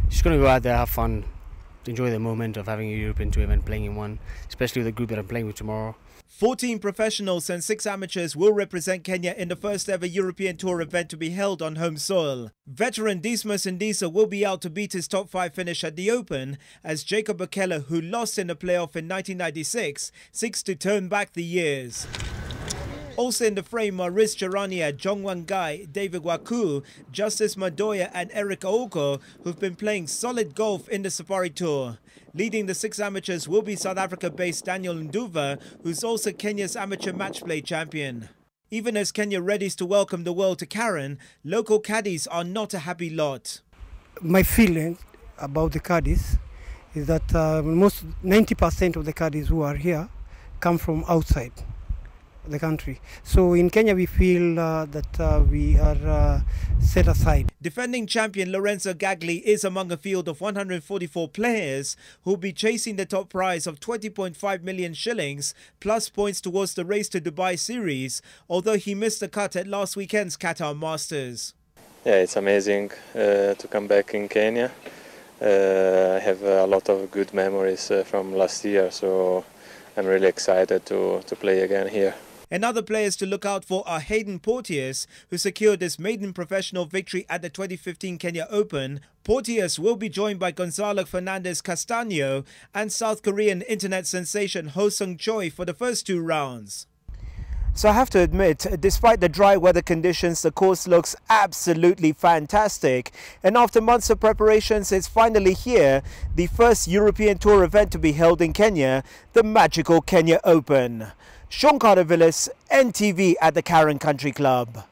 Speaker 11: just going to go out there, have fun, enjoy the moment of having a European Tour event, playing in one, especially with the group that I'm playing with tomorrow.
Speaker 10: 14 professionals and 6 amateurs will represent Kenya in the first ever European Tour event to be held on home soil. Veteran Dismas Ndisa will be out to beat his top 5 finish at the Open as Jacob Okari, who lost in the playoff in 1996, seeks to turn back the years. Also in the frame are Riz Charania, Jong Wangai, David Waku, Justice Madoya and Eric Aoko, who've been playing solid golf in the Safari Tour. Leading the 6 amateurs will be South Africa-based Daniel Nduva, who's also Kenya's amateur match play champion. Even as Kenya readies to welcome the world to Karen, local caddies are not a happy lot.
Speaker 12: My feeling about the caddies is that 90% of the caddies who are here come from outside. the country. So in Kenya, we feel that we are set aside.
Speaker 10: Defending champion Lorenzo Gagli is among a field of 144 players who'll be chasing the top prize of 20.5 million shillings plus points towards the Race to Dubai series, although he missed the cut at last weekend's Qatar Masters.
Speaker 3: Yeah, it's amazing to come back in Kenya. I have a lot of good memories from last year, so I'm really excited to play again here.
Speaker 10: And other players to look out for are Hayden Porteous, who secured his maiden professional victory at the 2015 Kenya Open. Porteous will be joined by Gonzalo Fernandez Castaño and South Korean internet sensation Ho Sung Choi for the first 2 rounds. So I have to admit, despite the dry weather conditions, the course looks absolutely fantastic. And after months of preparations, it's finally here, the first European Tour event to be held in Kenya, the magical Kenya Open. Sean Carter-Villas, NTV at the Karen Country Club.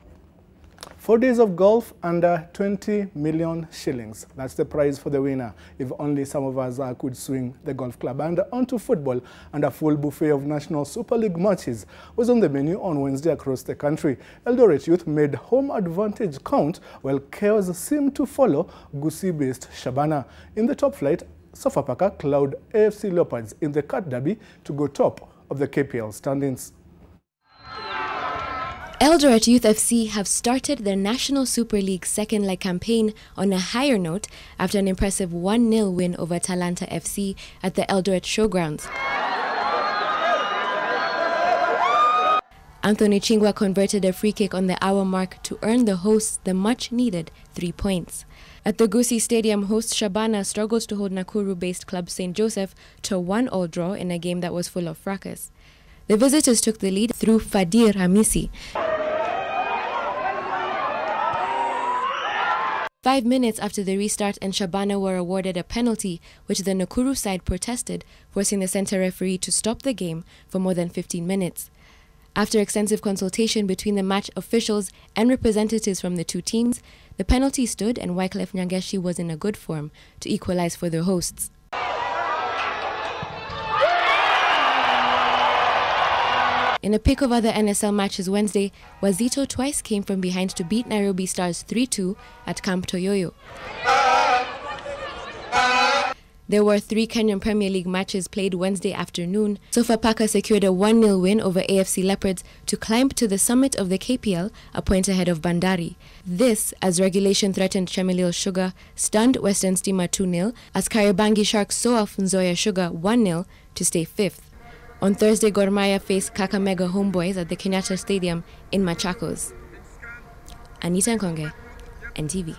Speaker 9: 4 days of golf under 20 million shillings. That's the prize for the winner, if only some of us could swing the golf club. And on to football, and a full buffet of National Super League matches was on the menu on Wednesday across the country. Eldoret Youth made home advantage count, while chaos seemed to follow Gusii-based Shabana. In the top flight, Sofapaka clawed AFC Leopards in the Cat Derby to go top of the KPL standings.
Speaker 13: Eldoret Youth FC have started their National Super League second leg campaign on a higher note after an impressive 1-0 win over Talanta FC at the Eldoret Showgrounds. Anthony Chingwa converted a free kick on the hour mark to earn the hosts the much-needed 3 points. At the Gusii Stadium, host Shabana struggled to hold Nakuru-based club St. Joseph to a 1-1 draw in a game that was full of fracas. The visitors took the lead through Fadir Hamisi. 5 minutes after the restart, and Shabana were awarded a penalty, which the Nakuru side protested, forcing the centre referee to stop the game for more than 15 minutes. After extensive consultation between the match officials and representatives from the two teams, the penalty stood and Wycliffe Nyangeshi was in a good form to equalize for the hosts. In a pick of other NSL matches Wednesday, Wazito twice came from behind to beat Nairobi Stars 3-2 at Camp Toyoyo. There were 3 Kenyan Premier League matches played Wednesday afternoon. Sofapaka secured a 1-0 win over AFC Leopards to climb to the summit of the KPL, a point ahead of Bandari. This, as regulation threatened Chemelil Sugar, stunned Western Stima 2-0, as Kariobangi Sharks saw off Nzoia Sugar 1-0 to stay 5th. On Thursday, Gor Mahia faced Kakamega Homeboys at the Kenyatta Stadium in Machakos. Anita Nkonge, NTV.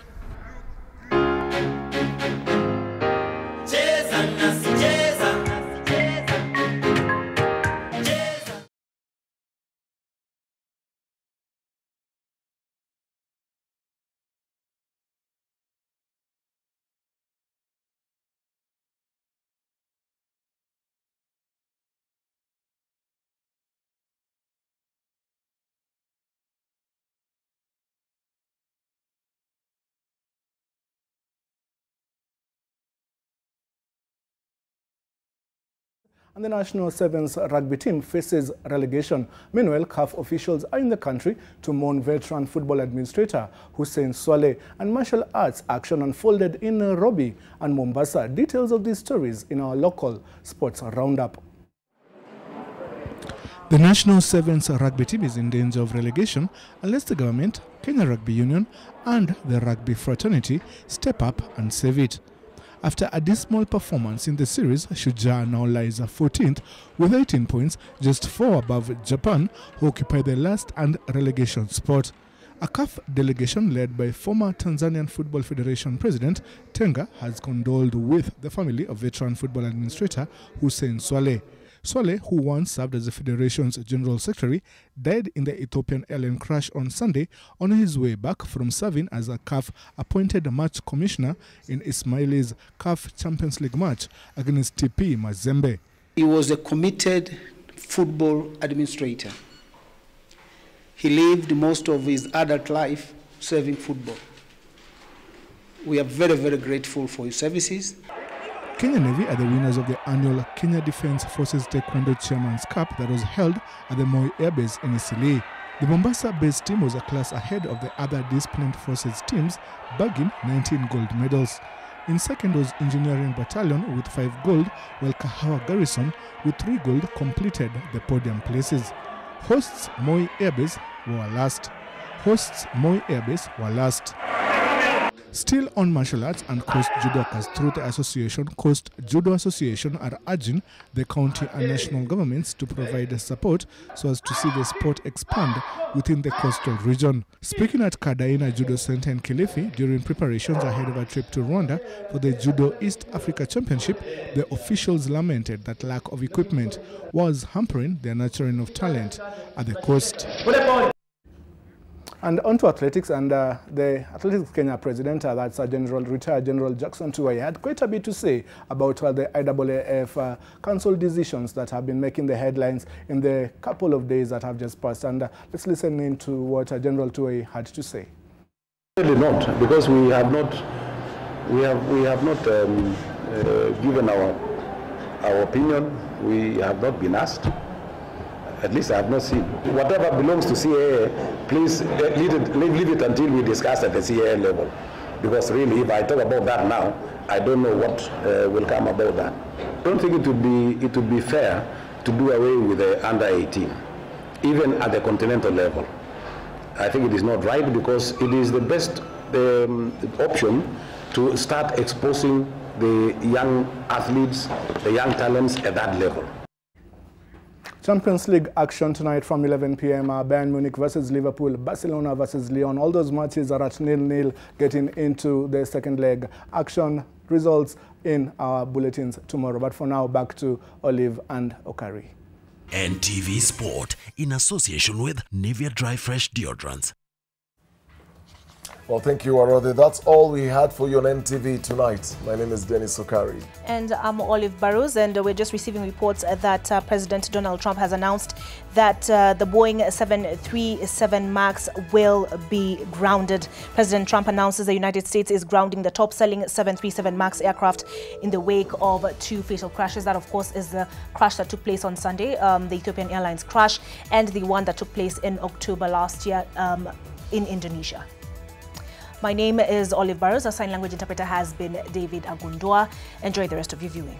Speaker 9: And the National Sevens rugby team faces relegation. Meanwhile, CAF officials are in the country to mourn veteran football administrator Hussein Swaleh, and martial arts action unfolded in Nairobi and Mombasa. Details of these stories in our local sports roundup. The National Sevens rugby team is in danger of relegation unless the government, Kenya Rugby Union and the rugby fraternity step up and save it. After a dismal performance in the series, Shujaa now lies 14th with 18 points, just 4 above Japan, who occupy the last and relegation spot. A CAF delegation led by former Tanzanian Football Federation President Tenga has condoled with the family of veteran football administrator Hussein Swaleh. Swaleh, who once served as the Federation's General Secretary, died in the Ethiopian Airlines crash on Sunday on his way back from serving as a CAF appointed match commissioner in Ismaili's CAF Champions League match against TP Mazembe.
Speaker 14: He was a committed football administrator. He lived most of his adult life serving football. We are very, very grateful for his services.
Speaker 9: Kenya Navy are the winners of the annual Kenya Defence Forces Taekwondo Chairman's Cup that was held at the Moi Air Base in Eastleigh. The Mombasa-based team was a class ahead of the other disciplined forces teams, bagging 19 gold medals. In second was Engineering Battalion with 5 gold, while Kahawa Garrison with 3 gold completed the podium places. Hosts Moi Air Base were last. Still on martial arts and Coast Judokas through the association, Coast Judo Association are urging the county and national governments to provide support so as to see the sport expand within the coastal region. Speaking at Kadaina Judo Center in Kilifi during preparations ahead of a trip to Rwanda for the Judo East Africa Championship, the officials lamented that lack of equipment was hampering their nurturing of talent at the coast. And on to athletics, and the Athletics Kenya president, that's retired General Jackson Tuwai, had quite a bit to say about the IAAF council decisions that have been making the headlines in the couple of days that have just passed. And let's listen in to what General Tuwai had to say.
Speaker 8: Really not, because we have not given our opinion. We have not been asked. At least I have not seen. Whatever belongs to CAA, please leave it until we discuss at the CAA level. Because really, if I talk about that now, I don't know what will come about that. I don't think it would be fair to do away with the under 18, even at the continental level. I think it is not right, because it is the best option to start exposing the young athletes, the young talents at that level.
Speaker 9: Champions League action tonight from 11 p.m. Bayern Munich versus Liverpool, Barcelona versus Lyon. All those matches are at 0-0, getting into the second leg. Action results in our bulletins tomorrow. But for now, back to Olive and Okari.
Speaker 15: NTV Sport in association with Nivea Dry Fresh Deodorants.
Speaker 2: Well, thank you, Arode. That's all we had for you on NTV tonight. My name is Dennis Okari.
Speaker 1: And I'm Olive Burrows, and we're just receiving reports that President Donald Trump has announced that the Boeing 737 MAX will be grounded. President Trump announces the United States is grounding the top-selling 737 MAX aircraft in the wake of 2 fatal crashes. That, of course, is the crash that took place on Sunday, the Ethiopian Airlines crash, and the one that took place in October last year in Indonesia. My name is Olive Burrows. Our sign language interpreter has been David Agundoa. Enjoy the rest of your viewing.